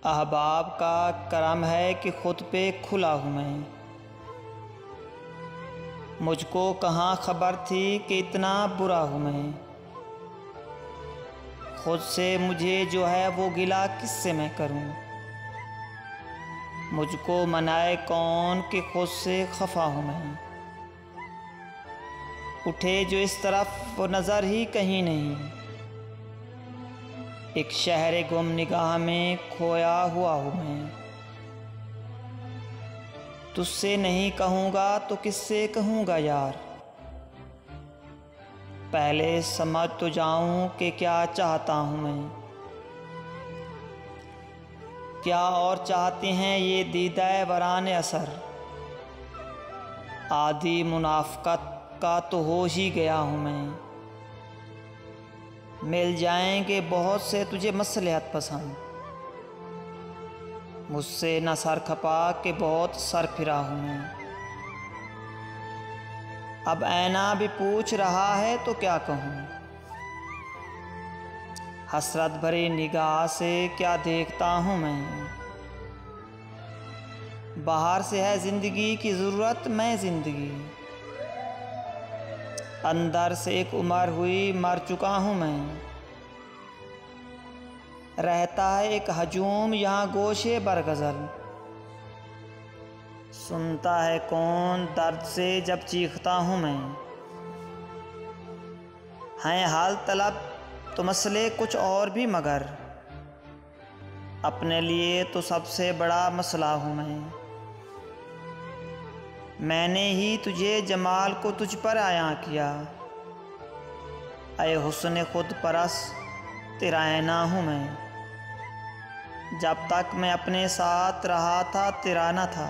अहबाब का करम है कि खुद पे खुला हूँ मैं। मुझको कहाँ खबर थी कि इतना बुरा हूँ मैं। खुद से मुझे जो है वो गिला किससे मैं करूँ। मुझको मनाए कौन कि खुद से खफा हूँ मैं। उठे जो इस तरफ वो नज़र ही कहीं नहीं। एक शहर गुम निगाह में खोया हुआ हूँ मैं। तुझसे नहीं कहूँगा तो किससे कहूँगा यार। पहले समझ तो जाऊँ कि क्या चाहता हूँ मैं। क्या और चाहते हैं ये दीदाए वरान असर। आदि मुनाफ़क़त का तो होश ही गया हूँ मैं। मिल जाएंगे बहुत से तुझे मसलहत पसंद। मुझसे न सर खपा के बहुत सर फिरा हूँ मैं। अब ऐना भी पूछ रहा है तो क्या कहूँ। हसरत भरी निगाह से क्या देखता हूँ मैं। बाहर से है ज़िंदगी की ज़रूरत मैं ज़िंदगी। अंदर से एक उम्र हुई मर चुका हूँ मैं। रहता है एक हजूम यहाँ गोशे बरगज़ल। सुनता है कौन दर्द से जब चीखता हूँ मैं। हैं हाल तलब तो मसले कुछ और भी मगर अपने लिए तो सबसे बड़ा मसला हूँ मैं। मैंने ही तुझे जमाल को तुझ पर आया किया। ऐ हुस्न खुद परस तेरा ऐना हूँ मैं। जब तक मैं अपने साथ रहा था तेरा न था।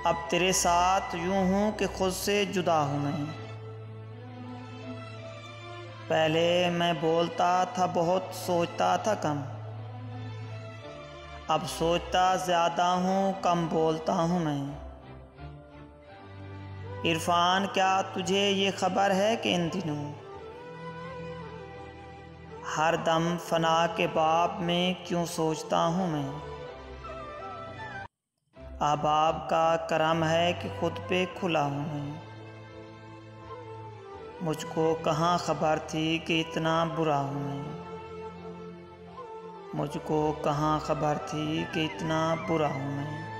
अब तेरे साथ यूं हूँ कि खुद से जुदा हूँ मैं। पहले मैं बोलता था बहुत सोचता था कम। अब सोचता ज़्यादा हूँ कम बोलता हूँ मैं। इरफान क्या तुझे ये खबर है कि इन दिनों हर दम फना के बाब में क्यों सोचता हूँ मैं। अहबाब का करम है कि खुद पे खुला हूँ मैं। मुझको कहाँ खबर थी कि इतना बुरा हूँ मैं। मुझको कहाँ खबर थी कि इतना बुरा हूँ मैं।